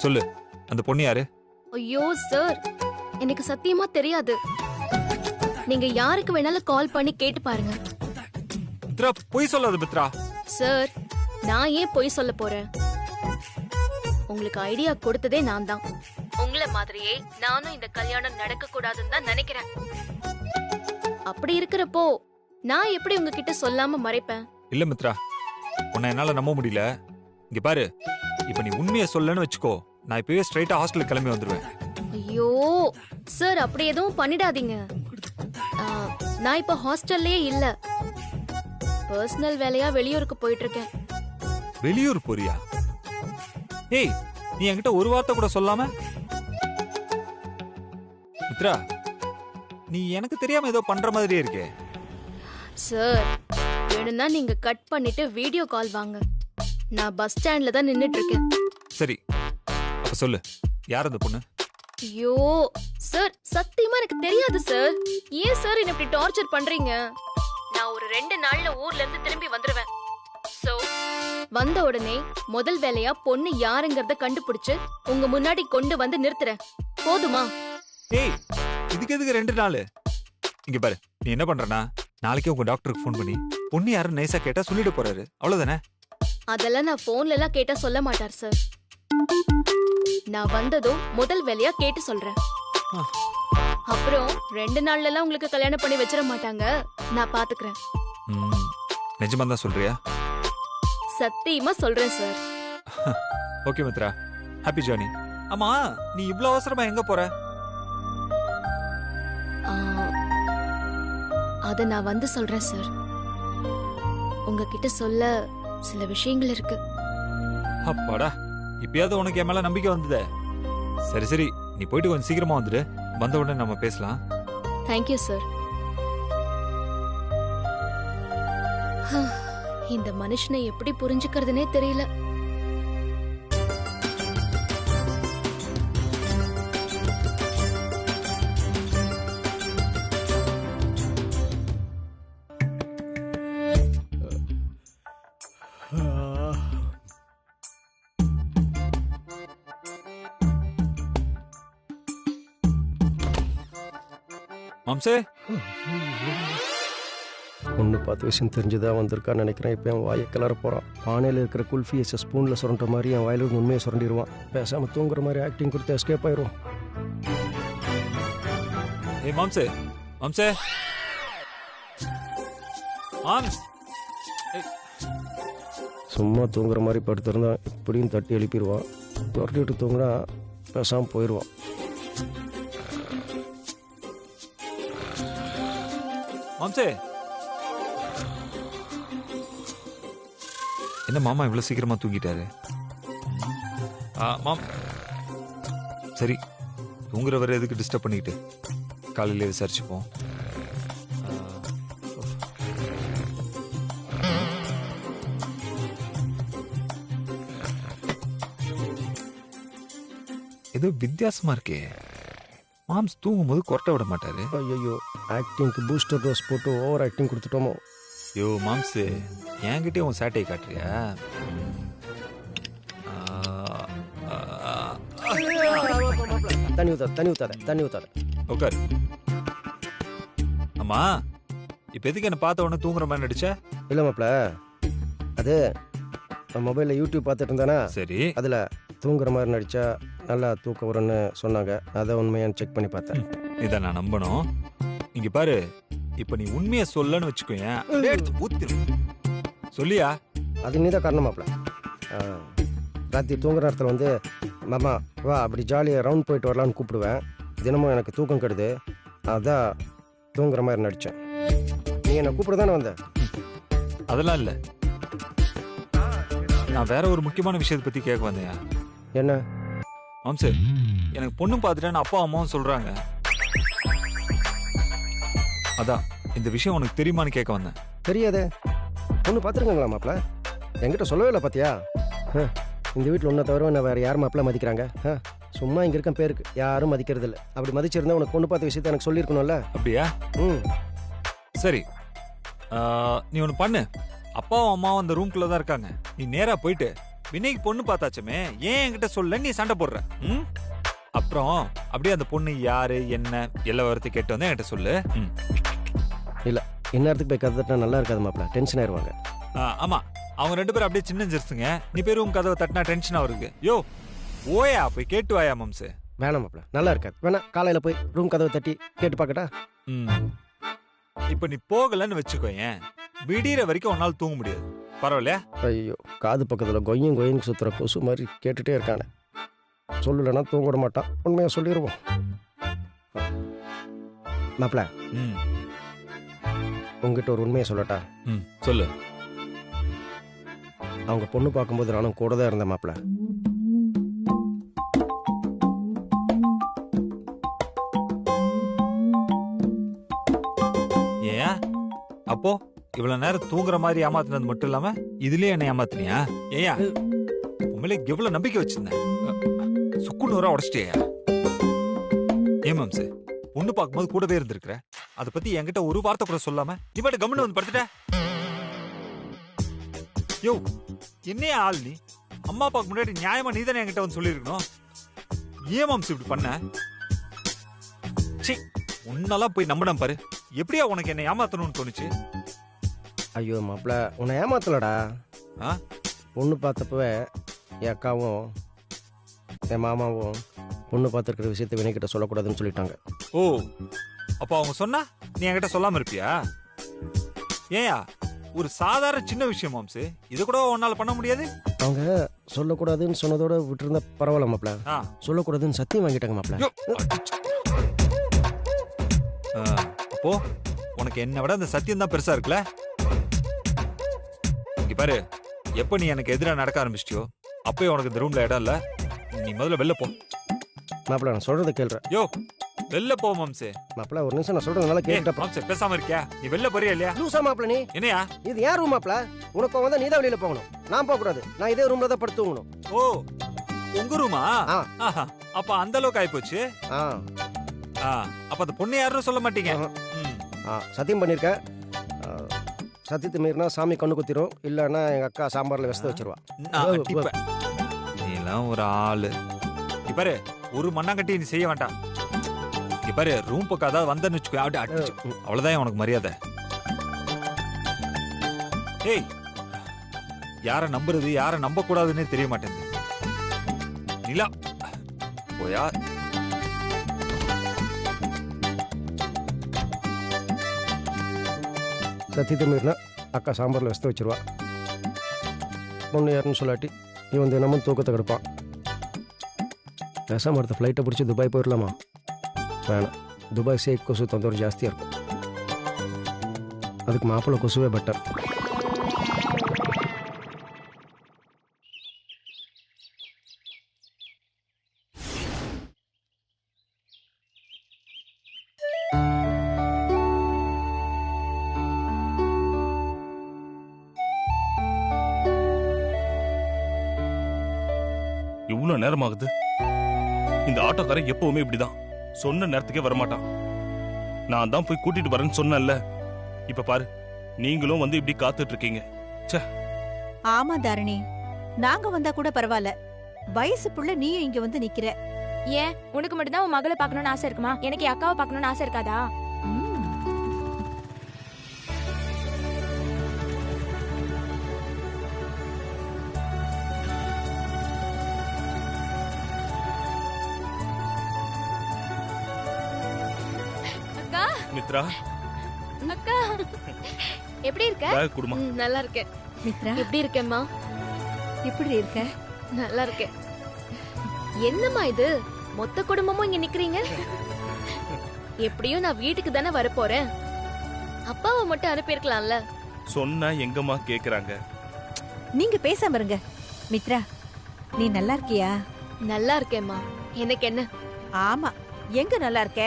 சொல்லு, அந்த பொண்ணு யாரு? ஐயோ சார், எனக்கு சத்தியமா தெரியாது. நீங்க யாருக்கு வேணாலும் கால் பண்ணி கேட்டு பாருங்க. மித்ரா, பொய் சொல்லாத மித்ரா. சார், நான் ஏன் பொய் சொல்ல போறேன்? உங்களுக்கு ஐடியா கொடுத்ததே நான் தான். உங்களை மாதிரியே நானும் இந்த கல்யாணம் நடக்க கூடாதுன்னு தான் நினைக்கிறேன். அப்படி இருக்கிறப்போ நான் எப்படி உங்ககிட்ட சொல்லாம மறைப்பேன்? இல்ல மித்ரா, உன்னை என்னால நம்ப முடியல. இங்க பாரு, இப்ப நீ உண்மையை சொல்லன்னு வச்சுக்கோ, நான் இப்பவே ஸ்ட்ரைட்டா ஹாஸ்டலுக்கு கிளம்பி வந்துருவேன். ஐயோ சார், அப்படி எதுவும் பண்ணிடாதீங்க. நான் இப்ப ஹாஸ்டல்லயே இல்ல, பர்சனல் வேலையா வெளியூருக்கு போயிட்டு இருக்கேன். வெளியூர் போறியா? ஏய், நீ என்கிட்ட ஒரு வார்த்தை கூட சொல்லாம? மித்ரா, நீ எனக்கு தெரியாம ஏதோ பண்ற மாதிரியே இருக்கே. சார், வேணும்னா நீங்க கட் பண்ணிட்டு வீடியோ கால் வாங்க. நான் பஸ் ஸ்டாண்ட்ல தான் நின்னுட்டு இருக்கேன். சரி, அப்ப சொல்லு, யார் அந்த பொண்ணு? ஐயோ சார், சத்தியமா எனக்கு தெரியாது சார். ஏன் சார் என்ன இப்படி டார்ச்சர் பண்றீங்க? நான் ஒரு 2 நாள்ல ஊர்ல இருந்து திரும்பி வந்துருவேன். சோ வந்த உடனே முதல் வேலையா பொண்ணு யாருங்கறத கண்டுபிடிச்சு உங்க முன்னாடி கொண்டு வந்து நிறுத்துறேன். போதுமா? ஏய், இதுக்கு எதுக்கு 2 நாள்? இங்க பாரு, நீ என்ன பண்றனா, நாளைக்கே உங்க டாக்டருக்கு ஃபோன் பண்ணி பொண்ணு யாரும் நைஸா கேட்டா சொல்லிட்டு போறாரு, அவ்வளவுதானே? அதெல்லாம் நான் போன்ல எல்லாம் கேட்டா சொல்ல மாட்டார் சார். நான் வந்ததும் முதல் வேலையா கேட்டு சொல்றேன். அப்புறம் 2 நாள்ல எல்லாம் உங்களுக்கு கல்யாணம் பண்ணி வச்சிட மாட்டாங்க, நான் பாத்துக்கிறேன். நிஜமா தான் சொல்றியா? சத்தியமா சொல்றேன் sir. Okay Mitra, happy journey. ஆமா, நீ இவ்ளோ அவசரமா எங்க போற? அத நான் வந்து சொல்றேன் சார். உங்ககிட்ட சொல்ல சில விஷயங்கள் இருக்கு. அப்பாடா, இப்பயாவது உனக்கு என் மேல நம்பிக்கை வந்ததே. சரி சரி, நீ போயிட்டு கொஞ்சம் சீக்கிரமா வந்துடு, வந்த உடனே நம்ம பேசலாம். Thank you sir. இந்த மனுஷனை எப்படி புரிஞ்சுக்கிறதுனே தெரியல. மாம்சே, ஒன்று 10 விஷயம் தெரிஞ்சுதான் வந்திருக்கான்னு நினைக்கிறேன். இப்போ என் வாயை கிளற போகிறான். பானையில் இருக்கிற குல்ஃபியை ஸ்பூனில் சுரண்டுற மாதிரி என் வாயிலிருந்து உண்மையை சுரண்டிடுவான். பேசாமல் தூங்குற மாதிரி ஆக்டிங் கொடுத்து எஸ்கேப் ஆயிடுவோம். ஏய் மாம்சே, மாம்சே, மாம்ஸ். சும்மா தூங்குற மாதிரி படுத்திருந்தா இப்படியும் தட்டி எழுப்பிடுவான். துரட்டிட்டு தூங்குனா பேசாமல் போயிடுவான். மாம்சே, என்ன மாமா இவ்வளவு சீக்கிரமா தூங்கிட்டாரு? மாம், சரி, தூங்குறவரை எதுக்கு டிஸ்டர்ப் பண்ணிக்கிட்டு, காலையில விசாரிச்சுப்போம். ஏதோ வித்தியாசமா இருக்கே. மாம்ஸ் தூங்கும் போது கொரட்டை விட மாட்டாரு. ஐயோ, ஆக்டிங்க்கு பூஸ்டர் டோஸ் போட்டு ஓவர் ஆக்டிங் கொடுத்துட்டோமோ. யோ மாம்ஸ், என்கிட்டே உன் சேட்டையை காட்டுறியா? தண்ணி ஊத்தாத, தண்ணி ஊத்தாத, தண்ணி ஊத்தாத. உட்காரு. அம்மா, இப்ப எதுக்கு என்ன பார்த்த உடனே தூங்குற மாதிரி நடிச்ச? இல்லை மாப்பிள, அது மொபைலில் யூடியூப் பார்த்துட்டு இருந்தானா, சரி, அதில் தூங்குற மாதிரி நடிச்சா நல்லா தூக்கம் வரும்னு சொன்னாங்க. அதை உண்மையான்னு செக் பண்ணி பார்த்தேன். இதை நான் நம்பணும். இங்க பாரு, இப்ப நீ உண்மையை சொல்லன்னு வச்சுக்கோயேன், அப்படியே எடுத்து ஊத்திரு. சொல்லியா? அது நீ தான் காரணம் மாப்பிள. ராத்திரி தூங்குற நேரத்தில் வந்து மாமா வா அப்படி ஜாலியாக ரவுண்ட் போயிட்டு வரலான்னு கூப்பிடுவேன். தினமும் எனக்கு தூக்கம் கெடுது, அதான் தூங்குற மாதிரி நடித்தேன். நீ என்னை கூப்பிட தானே வந்த? அதெல்லாம் இல்லை, நான் வேற ஒரு முக்கியமான விஷயத்தை பத்தி கேட்க வந்தேன். என்ன? மாம்சே, எனக்கு பொண்ணு பார்த்துட்டேன்னு அப்பா அம்மாவும் சொல்றாங்க. அதான் இந்த விஷயம் உனக்கு தெரியுமான்னு கேட்க வந்தேன். தெரியாதே. பொண்ணு பார்த்துருக்காங்களா மாப்பிள? என்கிட்ட சொல்லவே இல்லை பார்த்தியா? இந்த வீட்டில் ஒன்றை தவிர நான் வேறு யார் மாப்பிள்ள மதிக்கிறாங்க? சும்மா இங்கே இருக்க பேருக்கு யாரும் மதிக்கிறது இல்லை. அப்படி மதிச்சிருந்தா உனக்கு பொண்ணு பார்த்த விஷயத்தை எனக்கு சொல்லியிருக்கணும்ல. அப்படியா? சரி, நீ ஒன்று பண்ணு. அப்பாவும் அம்மாவும் அந்த ரூம்குள்ள தான் இருக்காங்க. நீ நேரா போயிட்டு வினைக்கு பொண்ணு பார்த்தாச்சுமே, ஏன் என்கிட்ட சொல்ல நீ சண்டை போடுற? ம்? அப்புறம் அப்படியே அந்த பொண்ணு யாரு என்ன எல்லா விவரத்தையும் கேட்டு வந்து என்கிட்ட சொல்லு. ம். இந்நேரத்துக்கு போய் கதை தட்டினா நல்லா இருக்காது மாப்பிள்ள, டென்ஷன் ஆயிடுவாங்க. ஆமா, அவங்க 2 பேரும் அப்படியே சின்ன ஜெர்ஸுங்க. நீ பேர் உன் கதவை தட்டினா டென்ஷனா வருது. யோ ஓயா போய் கேட்டு வாயா மம்சு. வேணாம் மாப்பிள்ள, நல்லா இருக்காது. வேணா காலையில் போய் ரூம் கதவை தட்டி கேட்டு பார்க்கட்டா? ம். இப்ப நீ போகலன்னு வச்சுக்கோயேன், விடிகிற வரைக்கும் உன்னால தூங்க முடியாது. பரவாயில்லையா? ஐயோ, காது பக்கத்தில் கொய்யும் சுற்றுற கொசு மாதிரி கேட்டுட்டே இருக்கானே. சொல்லலைன்னா தூங்க விட மாட்டான். உண்மையாக சொல்லிடுவோம். மாப்பிள்ள, ம். உங்ககிட்ட ஒரு உண்மையை சொல்லட்டா? ம், சொல்லு. அவங்க பொண்ணு பார்க்கும்போது நானும் கூட தான் இருந்தேன் மாப்பிள்ள. ஏன் அப்போ இவ்வளவு நேரம் தூங்குற மாதிரி ஏமாத்தினது மட்டும் இல்லாம இதுலயே என்ன ஏமாத்தினியா? ஏயா உண்மையிலே எவ்வளவு நம்பிக்கை வச்சிருந்தேன், சுக்குநூறா உடச்சிட்டியா? ஏன் மம்சு, பொண்ணு பார்க்கும்போது கூடவே இருந்திருக்கிற, அதை பத்தி என்கிட்ட ஒரு வார்த்தை கூட சொல்லாம நீ பாட்டு கம்முன்னு வந்து படுத்துட்ட. யோ என்னையா ஆள் நீ? அம்மா அப்பாவுக்கு முன்னாடி நியாயமா நீ தானே என்கிட்ட வந்து சொல்லியிருக்கணும். ஏன் மம்சு இப்படி பண்ண? சி, உன்னெல்லாம் போய் நம்பினம் பாரு. எப்படியா உனக்கு என்ன ஏமாத்தணும்னு தோணுச்சு? ஐயோ மாப்பிள்ள, உன்னை ஏமாத்தலடா. ஆ? பொண்ணு பார்த்தப்பவே என் அக்காவும் என் மாமாவும் பொண்ணு பார்த்துருக்கிற விஷயத்த வினைக்கிட்ட சொல்லக்கூடாதுன்னு சொல்லிட்டாங்க. ஓ, அப்போ அவங்க சொன்னா நீ என்கிட்ட சொல்லாம இருப்பியா? ஏயா ஒரு சாதாரண சின்ன விஷயம் மாம்சு, இது கூட உன்னால பண்ண முடியாது? அவங்க சொல்லக்கூடாதுன்னு சொன்னதோட விட்டுருந்தா பரவாயில்ல மாப்பிள்ள. ஆ. சொல்லக்கூடாதுன்னு சத்தியம் வாங்கிட்டாங்க மாப்பிள்ள. யோ, அப்போ உனக்கு என்ன விட அந்த சத்தியம் தான் பெருசா இருக்குல்ல? இங்க பாரு, எப்ப நீ எனக்கு எதிரா நடக்க ஆரம்பிச்சிட்டியோ அப்பயே உனக்கு இந்த ரூம்ல இடம் இல்ல. நீ முதல்ல வெளில போ. மாப்பிள்ள, நான் சொல்றதை கேள்ற. யோ வெளில போ மம்சு. மாப்பிள்ள, ஒரு நிமிஷம் நான் சொல்றது நல்லா கேட்டுட்டப்ப. மம்சு பேசாம இருக்கியா? நீ வெளில போறியா இல்லையா? லூசா மாப்பிள்ள நீ? என்னையா இது ஏன் ரூம் மாப்பிள்ள? உனக்கு வந்தா நீ தான் வெளியில போகணும், நான் போக கூடாது. நான் இதே ரூம்ல தான் படுத்து தூங்கணும். ஓ, உங்க ரூமா? ஆ. ஆஹா, அப்ப அந்த அளவுக்கு ஆயிப்போச்சு. ஆ. அப்ப அந்த பொண்ணு யாரும் சொல்ல மாட்டீங்க? ஆஹா. ம். சத்தியம் பண்ணியிருக்க. சத்தியத்தை மீறினா சாமி கண்ணு குத்திரும், இல்லைன்னா எங்க அக்கா சாம்பார்ல விஷத்தை வச்சிருவா. நான் அடிப்பேன். நீ எல்லாம் ஒரு ஆளு. இங்க பாரு, ஒரு மண்ணாங்கட்டி நீ செய்ய வேண்டாம். இங்க பாரு, ரூம் பக்கம் அதாவது வந்தன்னு வச்சுக்கோ, அப்படி அடிச்சு அவ்வளவுதான் உனக்கு மரியாதை. ஏய், யார நம்புறது யார நம்ப கூடாதுன்னே தெரிய மாட்டேங்குது. நிலா போயா? சத்தியத்தை மீறினா அக்கா சாம்பார்ல விஷத்தை வச்சிருவா. பொண்ணு யாருன்னு சொல்லாட்டி இவன் தினமும் தூக்கத்தை கெடுப்பான். பேசாம அடுத்த ஃப்ளைட்டை பிடிச்சி துபாய் போயிடலாமா? வேணாம், துபாய் சேக் கொசு தொந்தரவு ஜாஸ்தியாக இருக்கும். அதுக்கு மாப்பிள்ளை கொசுவே பெட்டர். இவ்வளவு நேரம் ஆகுது. இந்த ஆட்டோக்காரன் எப்பவுமே இப்படிதான், சொன்ன நேரத்துக்கே வரமாட்டான். நான் தான் போய் கூட்டிட்டு வரேன்னு சொன்னேன்ல. இப்ப பாரு, நீங்களும் வந்து இப்படி காத்துட்டு இருக்கீங்க. ஆமா தாரணி, நாங்க வந்தா கூட பரவாயில்ல, வயசு புள்ள நீயும் இங்க வந்து நிக்கிற. ஏன் உனக்கு மட்டும்தான் உன் மகளை பார்க்கணும்னு ஆசை இருக்குமா? எனக்கு என் அக்காவை பார்க்கணும்னு ஆசை இருக்காதா? அக்கா, மித்ரா, அக்கா எப்படி இருக்க? பேக் குடுமா. நல்லா இருக்கேன். மித்ரா, எப்படி இருக்கேம்மா? எப்படி இருக்க? நல்லா இருக்கேன். என்னம்மா இது, மொத்த குடும்பமும் இங்க நிக்கிறீங்க? எப்படியும் நான் வீட்டுக்கு தானே வரப்போறேன். அப்பாவை மட்டும் அனுப்பியிருக்கலாம்ல. சொன்னா எங்கம்மா கேக்குறாங்க? நீங்க பேசாம இருங்க. மித்ரா, நீ நல்லா இருக்கியா? நல்லா இருக்கேம்மா. எனக்கு என்ன? ஆமா, எங்க நல்லா இருக்க?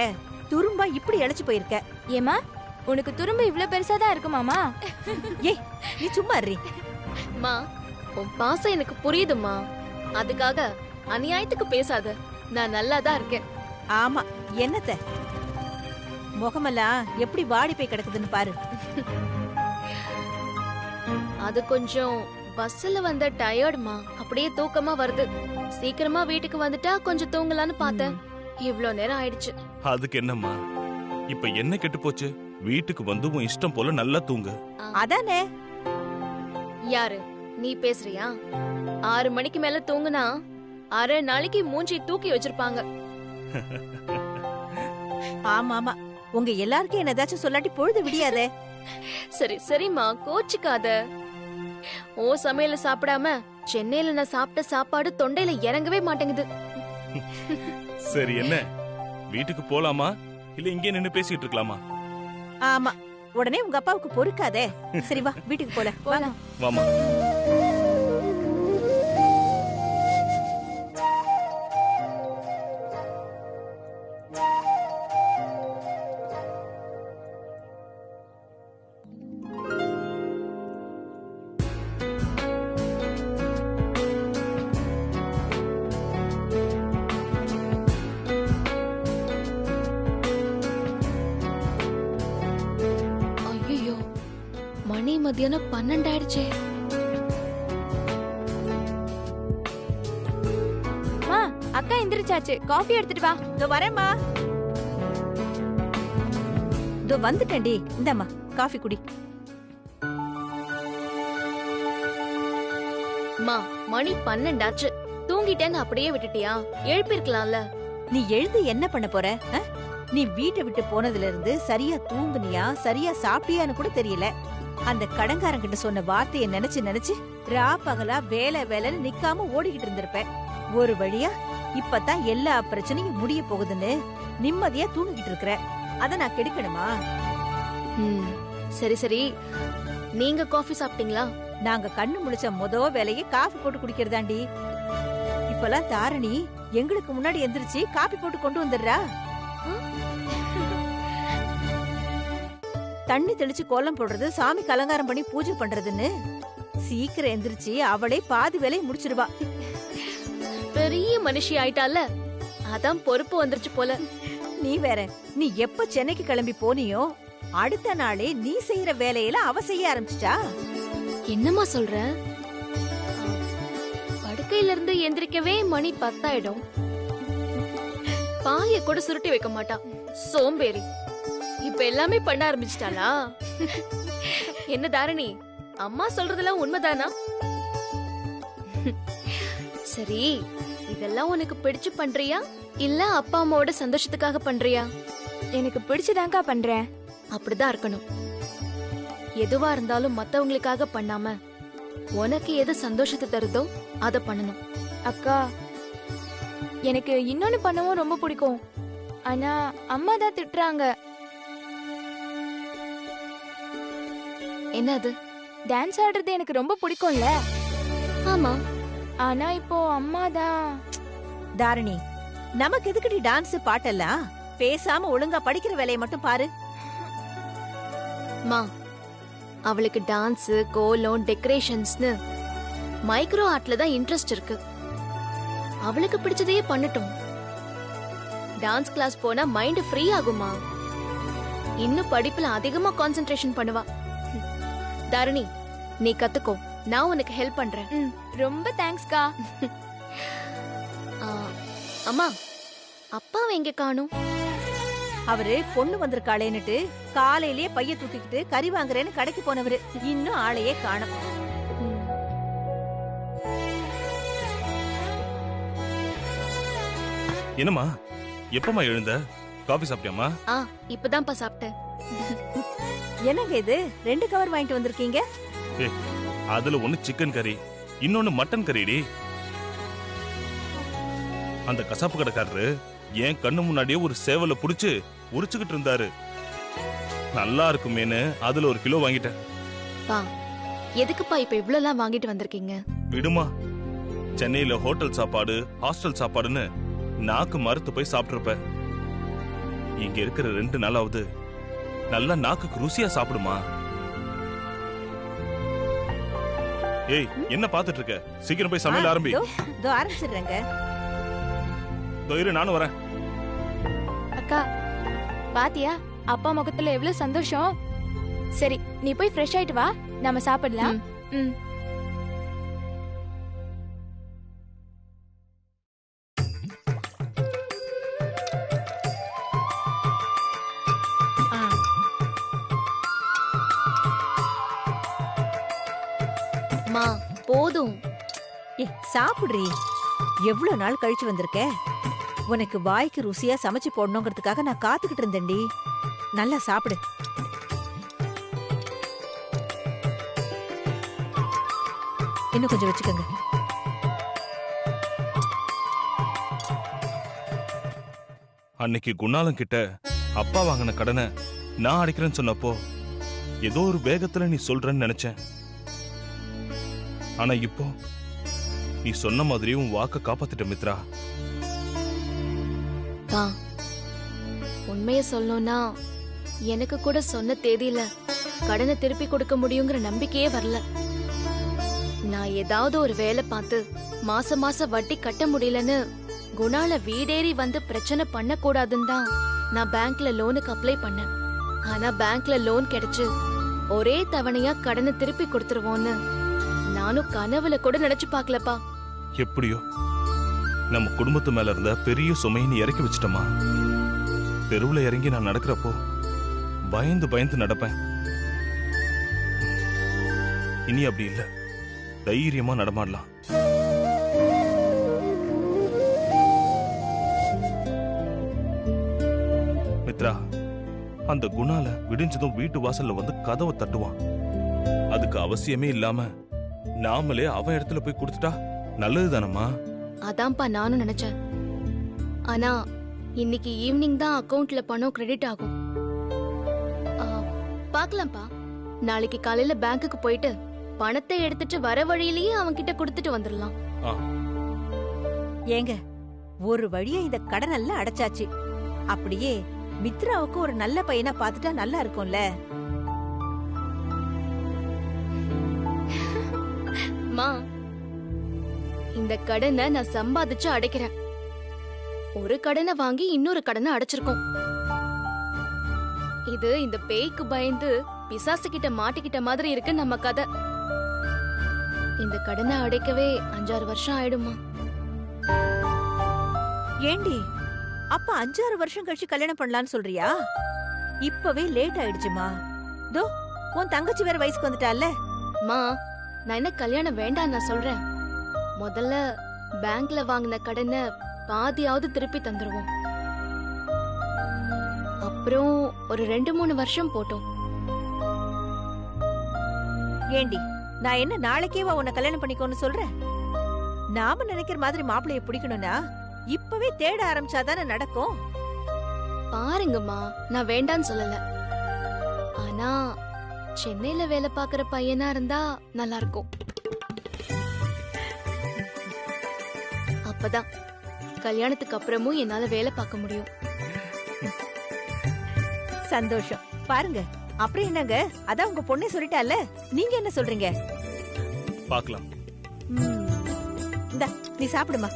துரும்பா இப்படி இழைச்சு போயிருக்க. ஏமா, உனக்கு துரும்பு இவ்ளோ பெருசாதான் இருக்குமாமா? ஏய், நீ சும்மா இருறி. மா, உன் பாசம் எனக்கு புரியுதுமா. அதுக்காக அநியாயத்துக்கு பேசாத. நான் நல்லா தான் இருக்கேன். ஆமா, என்னத்த முகமெல்லாம் எப்படி வாடி போய் கிடக்குதுன்னு பாரு. அது கொஞ்சம் பஸ்ல வந்த டயர்டுமா, அப்படியே தூக்கமா வருது. சீக்கிரமா வீட்டுக்கு வந்துட்டா கொஞ்சம் தூங்கலான்னு பார்த்தேன். இவ்ளோ நேரம் ஆயிடுச்சு. அதுக்கு என்னம்மா, இப்ப என்ன கெட்டு போச்சு? வீட்டுக்கு வந்து உன் இஷ்டம் போல நல்லா தூங்கு. அதானே. யாரு நீ பேசுறியா? 6 மணிக்கு மேல தூங்குனா அரை நாளைக்கு மூஞ்சி தூக்கி வச்சிருப்பாங்க. ஆமா ஆமா, உங்க எல்லாருக்கும் என்ன ஏதாச்சும் சொல்லாட்டி பொழுது விடியாதே. சரி சரிம்மா, கோச்சிக்காத. ஓ சமையல சாப்பிடாம சென்னையில நான் சாப்பிட்ட சாப்பாடு தொண்டையில இறங்கவே மாட்டேங்குது. சரி, என்ன வீட்டுக்கு போலாமா இல்ல இங்கே நின்னு பேசிட்டு இருக்கலாமா? ஆமா, உடனே உங்க அப்பாவுக்கு பொறுக்காதே. சரி வா, வீட்டுக்கு போல. போலாம். வாமா. ஐயோ, மணி மத்தியானம் 12 ஆயிடுச்சே. அக்கா எந்திரிச்சாச்சு, காஃபி எடுத்துட்டு வா. இதோ வரேம்மா. இதோ வந்துட்டேன்டி. இந்தாம்மா காஃபி குடி. மா, மணி 12 ஆச்சு. தூங்கிட்டேன்னு அப்படியே விட்டுட்டியா? எழுப்பிருக்கலாம்ல. நீ எழுந்து என்ன பண்ண போற? நீ வீட்டை விட்டு போனதுல இருந்து சரியா தூங்குனியா, சரியா சாப்பிட்டியான்னு கூட தெரியல. அந்த கடங்காரங்கிட்ட சொன்ன வார்த்தையை நினைச்சு நினைச்சு ரா பகலா வேலை வேலைன்னு நிக்காம ஓடிக்கிட்டு இருந்திருப்ப. ஒரு வழியா இப்பதான் எல்லா பிரச்சனையும் முடிய போகுதுன்னு நிம்மதியா தூங்கிக்கிட்டு இருக்கிற. அத நான் கெடுக்கணுமா? சரி சரி, நீங்க காஃபி சாப்பிட்டீங்களா? நாங்க கண்ணு முழிச்ச வேலையை காஃபி போட்டு குடிக்கிறதாண்டி. இப்பெல்லாம் தாரணி எங்களுக்கு முன்னாடி எந்திரிச்சு காபி போட்டு கொண்டு வந்துடுறா. தண்ணி தெளிச்சு கோலம் போடுறது, சாமிக்கு அலங்காரம் பண்ணி பூஜை பண்றதுன்னு சீக்கிரம் எந்திரிச்சு அவளே பாதி வேலையை முடிச்சிருவா. பெரிய மனுஷி ஆயிட்டால, அதான் பொறுப்பு வந்துருச்சு போல. நீ வேற, நீ எப்ப சென்னைக்கு கிளம்பி போனியோ அடுத்த நாளே நீ செய்யற வேலையில அவ செய்ய ஆரம்பிச்சிட்டா. என்னம்மா சொல்ற? படுக்கையில இருந்து எந்திரிக்கவே மணி 10 ஆயிடும். பாய கூட சுருட்டி வைக்க மாட்டா, சோம்பேறி. இப்ப எல்லாமே பண்ண ஆரம்பிச்சிட்டாளா? என்ன தாரணி, அம்மா சொல்றதெல்லாம் உண்மைதானா? சரி, இதெல்லாம் உனக்கு பிடிச்சு பண்றியா இல்ல அப்பா அம்மாவோட சந்தோஷத்துக்காக பண்றியா? எனக்கு பிடிச்சதாங்கா பண்றேன். அப்படிதான் இருக்கணும். எதுவா இருந்தாலும் மத்தவங்களுக்காக பண்ணாம உனக்கு எது சந்தோஷத்தை தருதோ அத பண்ணணும். அக்கா, எனக்கு இன்னொன்னு பண்ணவும் ரொம்ப பிடிக்கும். ஆனா அம்மா தான் திட்டுறாங்க. என்னது? டான்ஸ் ஆடுறது எனக்கு ரொம்ப பிடிக்கும்ல. ஆமா, ஆனா இப்போ அம்மா தான். தாரணி, நமக்கு எதுக்குடி டான்ஸ் பாட்டெல்லாம்? பேசாம ஒழுங்கா படிக்கிற வேலையை மட்டும் பாரு. மா, அவளுக்கு டான்ஸ், கோலம், டெக்கரேஷன்ஸ்னு மைக்ரோ ஆர்ட்ல தான் இன்ட்ரெஸ்ட் இருக்கு. அவளுக்கு பிடிச்சதையே பண்ணட்டும். டான்ஸ் கிளாஸ் போனா மைண்ட் ஃப்ரீ ஆகுமா? இன்னும் படிப்புல அதிகமா கான்சென்ட்ரேஷன் பண்ணுவா. தாரணி, நீ கத்துக்கோ, நான் உனக்கு ஹெல்ப் பண்றேன். ரொம்ப தேங்க்ஸ்க்கா. அம்மா, அப்பாவை எங்க காணோம்? அவரு பொண்ணு வந்திருக்காளேன்னுட்டு காலையிலேயே பைய தூக்கிக்கிட்டு கறி வாங்குறேன்னு கடைக்கு போனவரு இன்னும் ஆளையே காணோம். என்னம்மா, எப்பமா எழுந்த? காபி சாப்பிட்டியாமா? இப்பதான்ப்பா சாப்பிட்டேன். என்னங்க இது, 2 கவர் வாங்கிட்டு வந்திருக்கீங்க? அதுல ஒண்ணு சிக்கன் கறி, இன்னொன்னு மட்டன் கறிடி. அந்த கசாப்பு கடைக்காரரு என் கண்ணு முன்னாடியே ஒரு சேவலை புடிச்சு உரிச்சுக்கிட்டு இருந்தாரு. நல்லா இருக்குமேனு அதுல 1 கிலோ வாங்கிட்டேன். பா, எதுக்குப்பா இப்ப இவ்ளோலாம் வாங்கிட்டு வந்திருக்கீங்க? விடுமா, சென்னையில ஹோட்டல் சாப்பாடு, ஹாஸ்டல் சாப்பாடுன்னு நாக்கு மறுத்து போய் சாப்பிட்டுருப்ப. இங்க இருக்கிற 2 நாளாவது நல்லா நாக்குக்கு ருசியா சாப்பிடுமா. ஏய், என்ன பாத்துட்டு இருக்க? சீக்கிரம் போய் சமையல் ஆரம்பி. இதோ ஆரம்பிச்சிடுறேங்க. நானும் வரேன். அக்கா, பாத்தியா அப்பா முகத்துல எவ்வளவு சந்தோஷம். சரி, நீ போய் ஃப்ரெஷ் ஆயிட்டு வா, நாம சாப்பிடலாம். போதும். ஏ சாப்பிடுறீ. எவ்வளவு நாள் கழிச்சு வந்திருக்க. உனக்கு வாய்க்கு ருசியா சமைச்சு போடணுங்கிறதுக்காக நான் காத்துக்கிட்டு இருந்தேன்டி. நல்லா சாப்பிடு. இன்னும் கொஞ்சம் வச்சுக்கோங்க. அன்னைக்கு குணாலம் கிட்ட அப்பா வாங்கின கடனை நான் அடைக்கிறேன்னு சொன்னப்போ ஏதோ ஒரு வேகத்துல நீ சொல்றன்னு நினைச்சேன். ஆனா இப்போ நீ சொன்ன மாதிரி உன் வாக்க காப்பாத்திட்ட மித்ரா. பா, உண்மைய சொல்லணும்னா எனக்கு கூட சொன்ன தேதியில கடனை திருப்பி கொடுக்க முடியுங்கிற நம்பிக்கையே வரல. நான் ஏதாவது ஒரு வேலை பார்த்து மாசம் மாசம் வட்டி கட்ட முடியலன்னு குணால வீடேறி வந்து பிரச்சனை பண்ண கூடாதுன்னு தான் நான் பேங்க்ல லோனுக்கு அப்ளை பண்ணேன். ஆனா பேங்க்ல லோன் கிடைச்சு ஒரே தவணையா கடனை திருப்பி கொடுத்துருவோன்னு நானும் கனவுல கூட நினைச்சு பாக்கலப்பா. எப்படியோ நம்ம குடும்பத்து மேல இருந்த பெரிய சுமையை நீ இறக்கி வச்சிட்டமா. தெருவுல இறங்கி நான் நடக்கிறப்போ பயந்து பயந்து நடப்பேன். இனி அப்படி இல்ல, தைரியமா நடமாடலாம். மித்ரா, அந்த குணால விடிஞ்சதும் வீட்டு வாசல்ல வந்து கதவை தட்டுவான். அதுக்கு அவசியமே இல்லாம நாமளே அவன் இடத்துல போய் கொடுத்துட்டா நல்லது தானம்மா. அதான்ப்பா நானும் நினைச்சேன். ஆனா இன்னைக்கு ஈவினிங் தான் அக்கவுண்ட்ல பணம் கிரெடிட் ஆகும். பாக்கலாம்ப்பா. நாளைக்கு காலையில பேங்க்குக்கு போயிட்டு பணத்தை எடுத்துட்டு வர வழியிலேயே அவன் கிட்ட கொடுத்துட்டு வந்துடலாம். ஏங்க, ஒரு வழியா இந்த கடன் எல்லாம் அடைச்சாச்சு. அப்படியே மித்ராவுக்கு ஒரு நல்ல பையனா பாத்துட்டா நல்லா இருக்கும்ல. மா, இந்த கடனை நான் சம்பாதிச்சு அடைக்கிறேன். ஒரு கடனை வாங்கி இன்னொரு கடனை அடைச்சிருக்கோம். இது இந்த பேய்க்கு பயந்து பிசாசு கிட்ட மாட்டிக்கிட்ட மாதிரி இருக்கு நம்ம கதை. இந்த கடனை அடைக்கவே 5-6 வருஷம் ஆயிடுமா? ஏண்டி, அப்ப 5-6 வருஷம் கழிச்சு கல்யாணம் பண்ணலாம்னு சொல்றியா? இப்பவே லேட் ஆயிடுச்சுமா. தோ உன் தங்கச்சி வேற வயசுக்கு வந்துட்டால. மா, நான் என்ன கல்யாணம் வேண்டாம் நான் சொல்றேன். முதல்ல பேங்க்ல வாங்கின கடனை பாதியாவது திருப்பி தந்துருவோம். அப்புறம் ஒரு 2-3 வருஷம் போட்டோம். ஏண்டி, நான் என்ன நாளைக்கேவா உன்னை கல்யாணம் பண்ணிக்கோன்னு சொல்றேன்? நாம நினைக்கிற மாதிரி மாப்பிளைய பிடிக்கணும்னா இப்பவே தேட ஆரம்பிச்சாதானே நடக்கும். பாருங்கம்மா, நான் வேண்டான்னு சொல்லல. ஆனா சென்னையில வேலை பாக்குற பையனா இருந்தா நல்லா இருக்கும். அப்பதான் கல்யாணத்துக்கு அப்புறமும் என்னால வேலை பார்க்க முடியும். சந்தோஷம். பாருங்க, அப்புறம் என்னங்க, அதான் உங்க பொண்ணே சொல்லிட்டால. நீங்க என்ன சொல்றீங்க? பார்க்கலாம். இந்தா, நீ சாப்பிடுமா.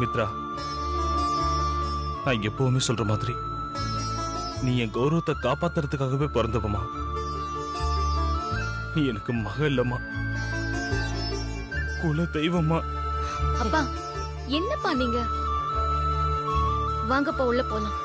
மித்ரா, நான் எப்பவுமே சொல்ற மாதிரி நீ என் கௌரவத்தை காப்பாத்துறதுக்காகவே பிறந்தவமா. நீ எனக்கு மக இல்லம்மா, குல தெய்வமா. அப்பா, என்னப்பா நீங்க? வாங்கப்பா உள்ள போலாம்.